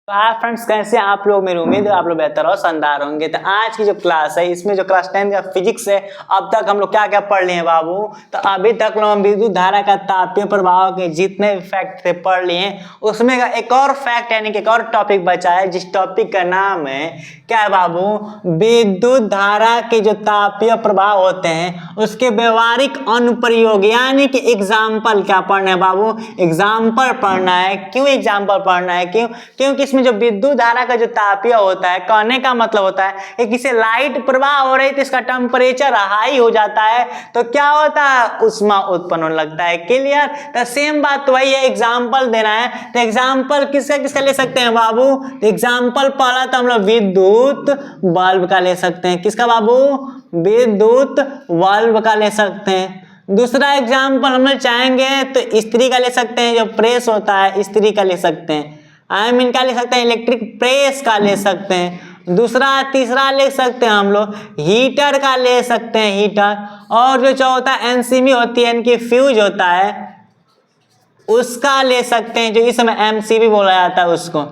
तो हाँ फ्रेंड्स, कैसे आप लोग? मेरी उम्मीद है आप लोग बेहतर और शानदार होंगे। तो आज की जो क्लास है इसमें जो क्लास 10 का फिजिक्स है, अब तक हम लोग क्या क्या पढ़ लिए हैं बाबू? तो अभी तक हम विद्युत धारा का तापीय प्रभाव के जितने फैक्ट थे पढ़ लिए हैं। उसमें का एक और फैक्ट यानी कि एक और टॉपिक बचा है, जिस टॉपिक का नाम है क्या है बाबू? विद्युत धारा के जो तापीय प्रभाव होते हैं उसके व्यवहारिक अनुप्रयोग यानी कि एग्जाम्पल क्या पढ़ना है बाबू? एग्जाम्पल पढ़ना है। क्यों एग्जाम्पल पढ़ना है? क्योंकि इसमें जो विद्युत धारा का जो तापीय होता है, कहने का मतलब होता है कि किसी लाइट प्रवाह हो रही तो इसका टेम्परेचर हाई हो जाता है तो क्या होता है? उष्मा उत्पन्न होने लगता है। क्लियर? तो सेम बात वही है, एग्जाम्पल देना है। तो एग्जाम्पल किसका ले सकते हैं बाबू? तो एग्जाम्पल पहला तो हम लोग विद्युत बल्ब का ले सकते हैं। किसका बाबू? विद्युत बल्ब का ले सकते हैं। दूसरा एग्जाम्पल हम लोग चाहेंगे तो इस्त्री का ले सकते हैं, जो प्रेस होता है इस्त्री का ले सकते हैं। का ले सकते हैं, इलेक्ट्रिक प्रेस का ले सकते हैं। दूसरा तीसरा ले सकते हैं हम लोग हीटर का ले सकते हैं, हीटर। और जो होता है एमसीबी होती है, इनकी फ्यूज होता है, उसका ले सकते हैं, जो इस समय एमसीबी बोला जाता है उसको।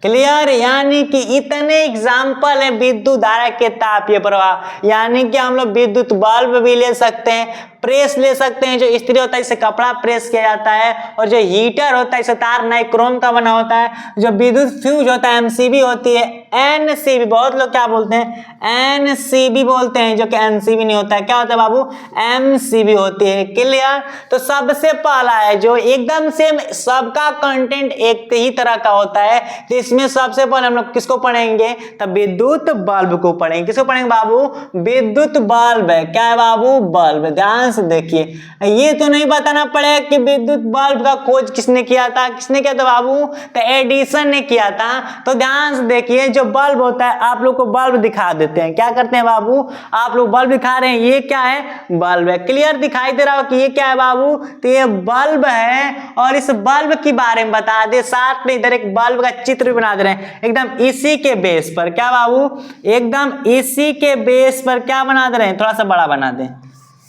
क्लियर? यानी कि इतने एग्जाम्पल है विद्युत धारा के तापीय प्रवाह। यानी कि हम लोग विद्युत बल्ब भी ले सकते हैं, प्रेस ले सकते हैं, जो इस्त्री होता है इससे कपड़ा प्रेस किया जाता है, और जो हीटर होता है इससे तार नाइक्रोम का बना होता है। जो विद्युत फ्यूज होता है एमसीबी होती है, एनसीबी, बहुत लोग क्या बोलते हैं? एनसीबी बोलते हैं, जो कि एनसीबी नहीं होता है। क्या होता है बाबू? एमसीबी होती है। क्लियर? तो सबसे पहला है जो एकदम सेम, सबका कंटेंट एक ही तरह का होता है। तो इसमें सबसे पहले हम लोग किसको पढ़ेंगे? तब विद्युत बल्ब को पढ़ेंगे। किसको पढ़ेंगे बाबू? विद्युत बल्ब है। क्या है बाबू? बल्ब। ध्यान से देखिए, ये तो नहीं बताना पड़ेगा कि विद्युत बल्ब का खोज किसने किया था। किसने किया था बाबू? तो एडिसन ने किया था। तो ध्यान से देखिए, जो बल्ब होता है, आप लोग को बल्ब दिखा देते हैं। क्या करते हैं बाबू? आप लोग बल्ब दिखा रहे हैं, ये क्या है? बल्ब है। क्लियर? दिखाई दे रहा हो कि ये क्या है बाबू? तो ये बल्ब है, और इस बल्ब के बारे में बता दे, साथ में इधर एक बल्ब का चित्र भी बना दे रहे हैं, एकदम इसी के बेस पर। क्या बाबू? एकदम इसी के बेस पर क्या बना दे रहे हैं? थोड़ा सा बड़ा बना दें।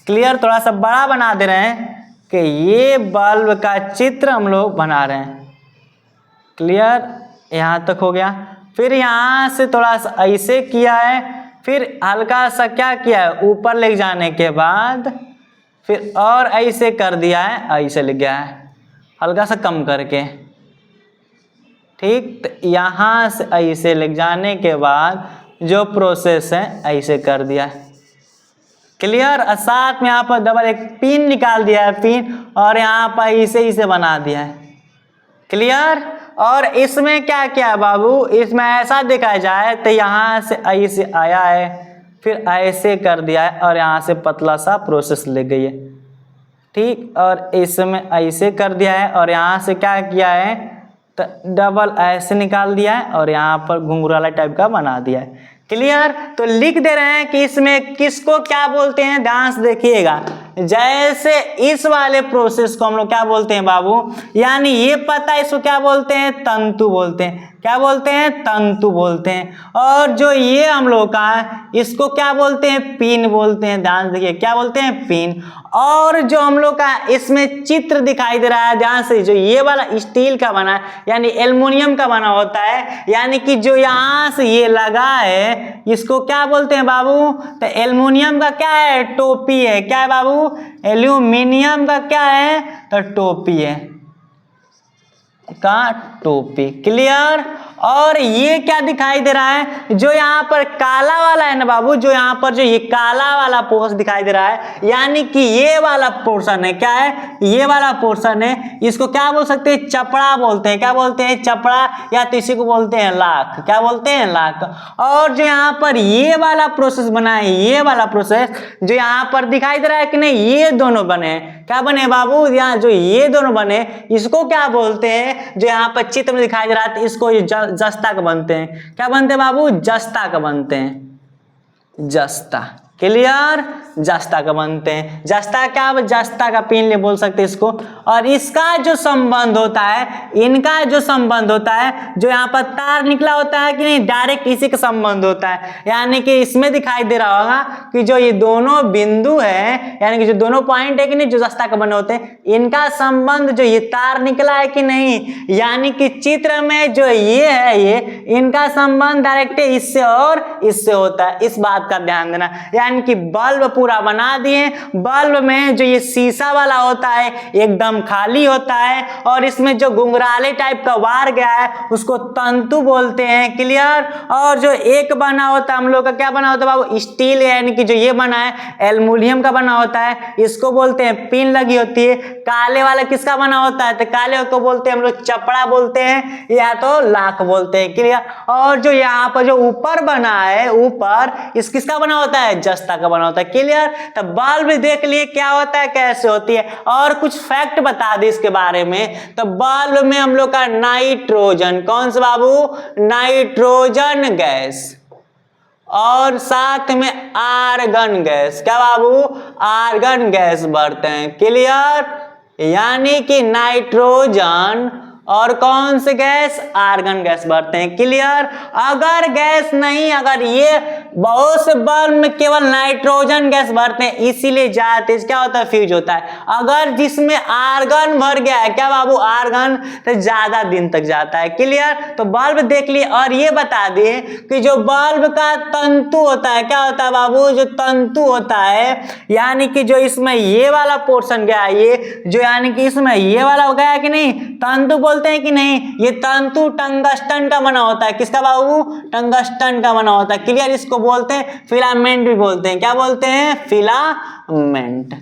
क्लियर? थोड़ा सा बड़ा बना दे रहे हैं कि ये बल्ब का चित्र हम लोग बना रहे हैं। क्लियर? यहां तक हो गया। फिर यहां से थोड़ा सा ऐसे किया है, फिर हल्का सा क्या किया है, ऊपर ले जाने के बाद फिर और ऐसे कर दिया है, ऐसे लिख गया है हल्का सा कम करके। ठीक? तो यहां से ऐसे ले जाने के बाद जो प्रोसेस है ऐसे कर दिया है। क्लियर? साथ में यहाँ पर डबल एक पिन निकाल दिया है, पिन, और यहाँ पर इसे बना दिया है। क्लियर? और इसमें क्या क्या है बाबू? इसमें ऐसा देखा जाए तो यहाँ से ऐसे आया है, फिर ऐसे कर दिया है, और यहाँ से पतला सा प्रोसेस ले गई है। ठीक? और इसमें ऐसे कर दिया है, और यहाँ से क्या किया है तो डबल ऐसे निकाल दिया है, और यहाँ पर घुंघराला टाइप का बना दिया है। क्लियर? तो लिख दे रहे हैं कि इसमें किसको क्या बोलते हैं। ध्यान से देखिएगा, जैसे इस वाले प्रोसेस को हम लोग क्या बोलते हैं बाबू? यानी ये पता है इसको क्या बोलते हैं? तंतु बोलते हैं। क्या बोलते हैं? तंतु बोलते हैं। और जो ये हम लोग का है इसको क्या बोलते हैं? पिन बोलते हैं। ध्यान देखिए, क्या बोलते हैं? पिन। और जो हम लोग का इसमें चित्र दिखाई दे रहा है, ध्यान से, जो ये वाला स्टील का बना है यानी एल्युमिनियम का बना होता है, यानी कि जो यहाँ से ये लगा है इसको क्या बोलते हैं बाबू? तो एल्युमिनियम का क्या है? टोपी है। क्या है बाबू? एल्यूमिनियम का क्या है? तो टोपी है, का टोपी। क्लियर? और ये क्या दिखाई दे रहा है? जो यहाँ पर काला वाला है ना बाबू, जो यहाँ पर जो ये काला वाला पोर्शन दिखाई दे रहा है, यानी कि ये वाला पोर्शन है। क्या है? ये वाला पोर्शन है। इसको क्या बोल सकते हैं? चपड़ा बोलते हैं। क्या बोलते हैं? चपड़ा, या तो इसी को बोलते हैं लाख। क्या बोलते हैं? लाख। और जो यहाँ पर ये वाला प्रोसेस बना है, ये वाला प्रोसेस जो यहाँ पर दिखाई दे रहा है कि नहीं, ये दोनों बने। क्या बने बाबू? यहाँ जो ये दोनों बने इसको क्या बोलते हैं? जो यहाँ पर चित्र में दिखाई दे रहा है इसको जस्ता का बनते हैं। क्या बनते हैं बाबू? जस्ता का बनते हैं। जस्ता। क्लियर, जस्ता का बनते हैं। जस्ता क्या, जस्ता का पिन ले बोल सकते हैं इसको। और इसका जो संबंध होता है, इनका जो संबंध होता है, जो यहाँ पर तार निकला होता है कि नहीं, डायरेक्ट इसी का संबंध होता है। यानी कि इसमें दिखाई दे रहा होगा कि जो ये दोनों बिंदु है, यानी कि जो दोनों पॉइंट है कि नहीं, जो जस्ता का बने होते हैं, इनका संबंध जो ये तार निकला है कि नहीं, यानी कि चित्र में जो ये है, ये इनका संबंध डायरेक्ट इससे और इससे होता है। इस बात का ध्यान देना। यानी कि बल्ब पूरा बना दिए, बल्ब में जो ये शीशा वाला होता है एकदम खाली होता है, और इसमें जो घुंघराले टाइप का वार गया है उसको तंतु बोलते हैं। क्लियर। और जो एक बना होता है हम लोग का, क्या बना होता है बाबू, स्टील, यानी कि जो ये बना है एल्युमिनियम का बना होता है, इसको बोलते हैं पिन लगी होती है। काले वाला किसका बना होता है, तो काले को बोलते हैं हम लोग चपड़ा बोलते हैं, या तो लाख बोलते हैं। क्लियर। और जो यहाँ पर जो ऊपर बना है, ऊपर इस किसका बना होता है, जस्ता का बना होता है। क्लियर। तो बल्ब देख लिए क्या होता है, कैसे होती है। और कुछ फैक्ट बता दी इसके बारे में। तो बल्ब में हम लोग का नाइट्रोजन, कौन सा बाबू, नाइट्रोजन गैस, और साथ में आर्गन गैस, क्या बाबू, आर्गन गैस भरते हैं। क्लियर। यानी कि नाइट्रोजन और कौन से गैस, आर्गन गैस भरते हैं। क्लियर। अगर गैस नहीं, अगर ये बहुत से बल्ब में केवल नाइट्रोजन गैस भरते हैं, इसीलिए ज्यादा तेज क्या होता है, फ्यूज होता है। अगर जिसमें आर्गन भर गया है, क्या बाबू, आर्गन, तो ज्यादा दिन तक जाता है। क्लियर। तो बल्ब देख लिए। और ये बता दिए कि जो बल्ब का तंतु होता है, क्या होता है बाबू, जो तंतु होता है, यानी कि जो इसमें ये वाला पोर्शन गया है, ये जो यानी कि इसमें ये वाला गया कि नहीं, तंतु बोलते हैं कि नहीं, ये तंतु टंगस्टन का बना होता है। किसका बाबू, टंगस्टन का बना होता है। क्लियर। इसको बोलते हैं फिलामेंट भी बोलते हैं। क्या बोलते हैं, फिलामेंट।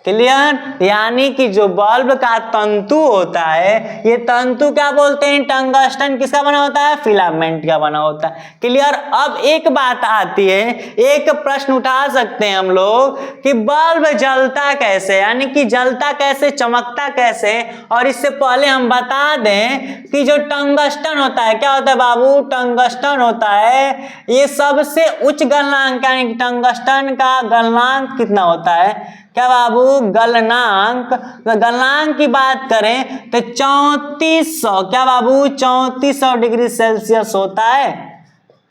क्लियर। यानी कि जो बल्ब का तंतु होता है, ये तंतु क्या बोलते हैं, टंगस्टन किसका बना होता है, फिलामेंट का बना होता है। क्लियर। अब एक बात आती है, एक प्रश्न उठा सकते हैं हम लोग कि बल्ब जलता कैसे, यानी कि जलता कैसे, चमकता कैसे। और इससे पहले हम बता दें कि जो टंगस्टन होता है, क्या होता है बाबू, टंगस्टन होता है, ये सबसे उच्च गलनांक, यानी कि टंगस्टन का गलनांक कितना होता है, क्या बाबू, गलनांक। गलनांक की बात करें तो 3400, क्या बाबू, 3400 डिग्री सेल्सियस होता है।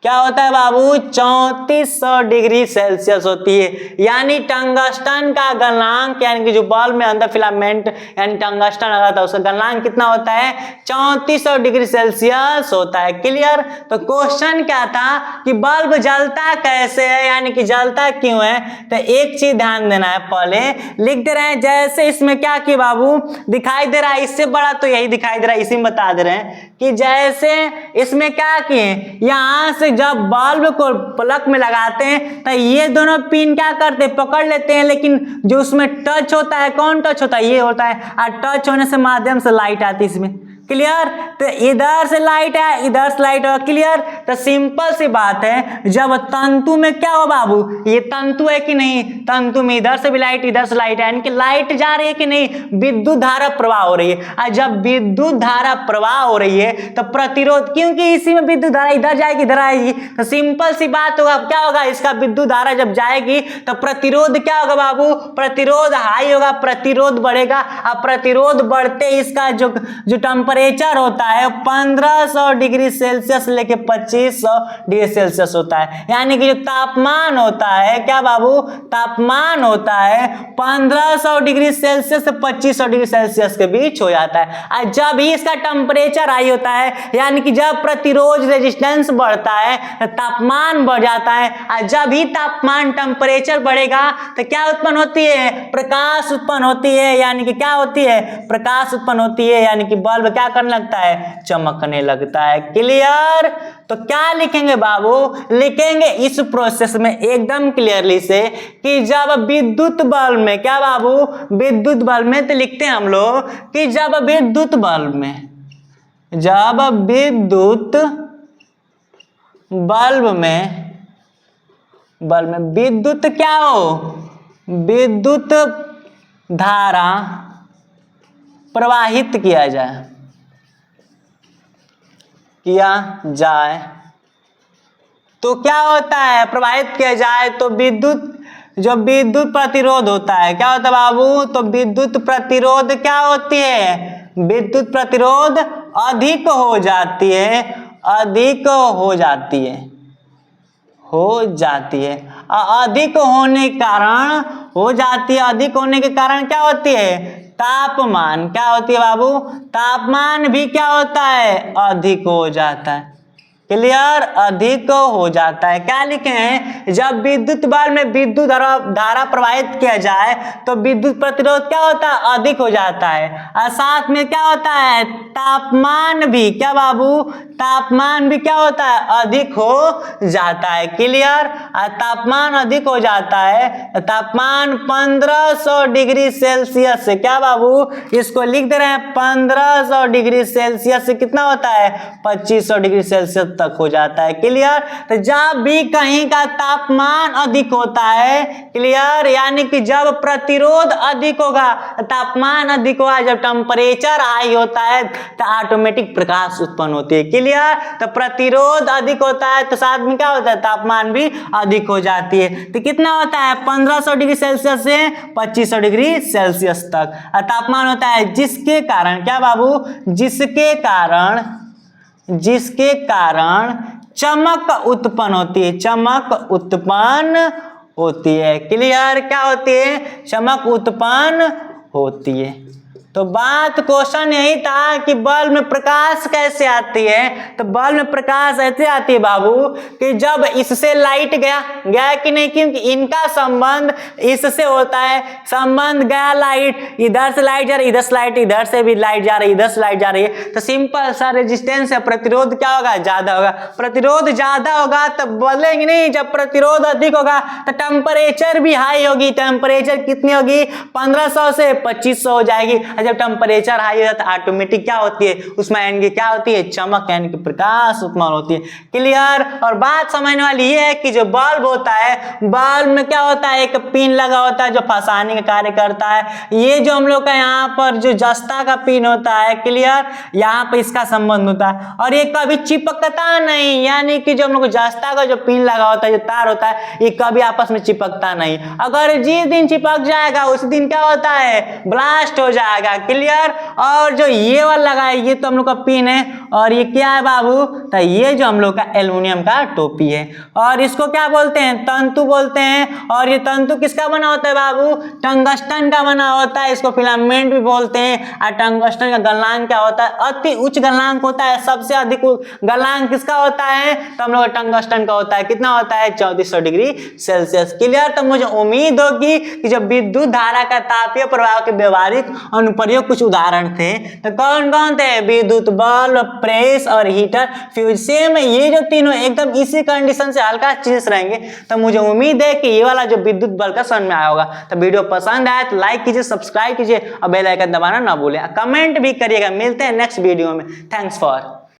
क्या होता है बाबू, 3400 डिग्री सेल्सियस होती है। यानी टंगस्टन का गलनांक, यानी कि जो बल्ब में अंदर फिलामेंट यानी टंगस्टन लगा था, उसका गलनांक कितना होता है, 3400 डिग्री सेल्सियस होता है। क्लियर। तो क्वेश्चन क्या था कि बल्ब जलता कैसे है, यानी कि जलता क्यों है। तो एक चीज ध्यान देना है, पहले लिख दे रहे हैं, जैसे इसमें क्या किया बाबू, दिखाई दे रहा है, इससे बड़ा तो यही दिखाई दे रहा है, इसी में बता दे रहे हैं कि जैसे इसमें क्या किए, यहां से जब बल्ब को प्लग में लगाते हैं तो ये दोनों पिन क्या करते हैं, पकड़ लेते हैं, लेकिन जो उसमें टच होता है, कौन टच होता है, ये होता है, और टच होने से माध्यम से लाइट आती है इसमें। क्लियर। तो इधर से लाइट है, इधर से लाइट है। क्लियर। तो सिंपल सी बात है, जब तंतु में क्या हो बाबू, ये तंतु है कि नहीं, तंतु में इधर से भी लाइट, इधर से लाइट है, यानी कि लाइट जा रही है कि नहीं, विद्युत धारा प्रवाह हो रही है। और जब विद्युत धारा प्रवाह हो रही है तो प्रतिरोध, क्योंकि इसी में विद्युत धारा इधर जाएगी, इधर आएगी, तो सिंपल सी बात होगा, क्या होगा, इसका विद्युत धारा जब जाएगी तो प्रतिरोध क्या होगा बाबू, प्रतिरोध हाई होगा, प्रतिरोध बढ़ेगा। अब प्रतिरोध बढ़ते इसका जो टेम्परेचर होता है 1500 डिग्री सेल्सियस लेके 2500 डिग्री सेल्सियस होता है। यानी कि जो तापमान होता है, क्या बाबू, तापमान होता है 1500 डिग्री सेल्सियस से 2500 डिग्री सेल्सियस के बीच हो जाता है। और जब ही इसका टेम्परेचर हाई होता है, यानी कि जब प्रतिरोध रेजिस्टेंस बढ़ता है तो तापमान बढ़ जाता है। और जब ही तापमान टेम्परेचर बढ़ेगा तो क्या उत्पन्न होती है, प्रकाश उत्पन्न होती है। यानी कि क्या होती है, प्रकाश उत्पन्न होती है, यानी कि बल्ब क्या करने लगता है, चमकने लगता है। क्लियर। तो क्या लिखेंगे बाबू, लिखेंगे इस प्रोसेस में एकदम क्लियरली से कि जब विद्युत बल्ब में, क्या बाबू, विद्युत बल्ब में, तो लिखते हैं हम लोग कि जब विद्युत बल्ब में, जब विद्युत बल्ब में विद्युत क्या हो, विद्युत धारा प्रवाहित किया जाए तो क्या होता है, प्रवाहित किया जाए तो विद्युत जो विद्युत प्रतिरोध होता है क्या होता है बाबू, तो विद्युत प्रतिरोध क्या होती है, विद्युत प्रतिरोध अधिक हो जाती है, अधिक हो जाती है, हो जाती है। अधिक होने के कारण हो जाती है, अधिक होने के कारण क्या होती है, तापमान क्या होती है बाबू, तापमान भी क्या होता है, अधिक हो जाता है। क्लियर, अधिक हो जाता है। क्या लिखे हैं, जब विद्युत बल्ब में विद्युत धारा प्रवाहित किया जाए तो विद्युत प्रतिरोध क्या होता है, अधिक हो जाता है। और साथ में क्या होता है, तापमान भी क्या बाबू, तापमान भी क्या होता है, अधिक हो जाता है। क्लियर, तापमान अधिक हो जाता है, तापमान 1500 डिग्री सेल्सियस से क्या बाबू, इसको लिख दे रहे हैं 1500 डिग्री सेल्सियस से कितना होता है, 2500 डिग्री सेल्सियस तक हो जाता है। क्लियर, तो जब भी कहीं का तापमान अधिक होता है, क्लियर, यानी कि जब प्रतिरोध अधिक होगा, तापमान अधिक होगा, जब टेम्परेचर हाई होता है तो ऑटोमेटिक प्रकाश उत्पन्न होती है। क्लियर, तो प्रतिरोध अधिक होता है तो साथ में क्या होता है, तापमान भी अधिक हो जाती है। तो कितना होता है, 1500 डिग्री सेल्सियस से 2500 डिग्री सेल्सियस तक तापमान होता है, जिसके कारण क्या बाबू, जिसके कारण चमक उत्पन्न होती है, चमक उत्पन्न होती है। क्लियर, क्या होती है, चमक उत्पन्न होती है। तो बात क्वेश्चन यही था कि बल्ब में प्रकाश कैसे आती है, तो बल्ब में प्रकाश ऐसे आती है बाबू कि जब इससे लाइट गया कि नहीं, क्योंकि इनका संबंध इससे होता है, संबंध गया लाइट, इधर से लाइट जा रही, इधर से लाइट, इधर से भी लाइट जा रही, इधर से लाइट जा रही है, तो सिंपल सा रेजिस्टेंस है, प्रतिरोध क्या होगा, ज्यादा होगा। प्रतिरोध ज्यादा होगा तो बदलेंगे नहीं, जब प्रतिरोध अधिक होगा तो टेम्परेचर भी हाई होगी, टेम्परेचर कितनी होगी, 1500 से 2500 हो जाएगी। जब टेम्परेचर हाई होता है ऑटोमेटिक क्या होती है, उसमें यानी क्या होती है, चमक यानी कि प्रकाश उत्पन्न होती है। क्लियर, और बात समझने वाली ये है कि जो बल्ब होता है, बल्ब में क्या होता है, एक पिन लगा होता है जो फंसाने का कार्य करता है। ये जो हम लोग का यहाँ पर जो जस्ता का पिन होता है, क्लियर, यहाँ पर इसका संबंध होता है और ये कभी चिपकता नहीं, यानी कि जो हम लोग जस्ता का जो पिन लगा होता है, जो तार होता है, ये कभी आपस में चिपकता नहीं। अगर जिस दिन चिपक जाएगा उस दिन क्या होता है, ब्लास्ट हो जाएगा। क्लियर, और जो ये वाला लगा है ये तो हम लोग का पिन है, और ये क्या है बाबू, तो ये जो हम लोग का एल्युमिनियम का टोपी है, और इसको क्या बोलते हैं, तंतु बोलते हैं। और ये तंतु किसका बना होता है बाबू, टंगस्टन का बना होता है, इसको फिलामेंट भी बोलते हैं। और टंगस्टन का गलनांक क्या होता है, अति उच्च गलनांक होता है। सबसे अधिक गलनांक किसका होता है, तो हम लोग टंगस्टन का होता है। कितना होता है, 3400 डिग्री सेल्सियस। क्लियर, तो मुझे उम्मीद होगी कि जब विद्युत धारा का तापीय प्रभाव के व्यवहारिक अनुप्रयोग कुछ उदाहरण थे, तो कौन कौन थे, विद्युत बल्ब, प्रेस और हीटर, फ्यूज। सेम ये जो तीनों एकदम इसी कंडीशन से हल्का चीज रहेंगे। तो मुझे उम्मीद है कि ये वाला जो विद्युत बल्ब का समझ में आया होगा। तो वीडियो पसंद आया तो लाइक कीजिए, सब्सक्राइब कीजिए और बेल आइकन दबाना ना भूलें, कमेंट भी करिएगा। मिलते हैं नेक्स्ट वीडियो में। Thanks for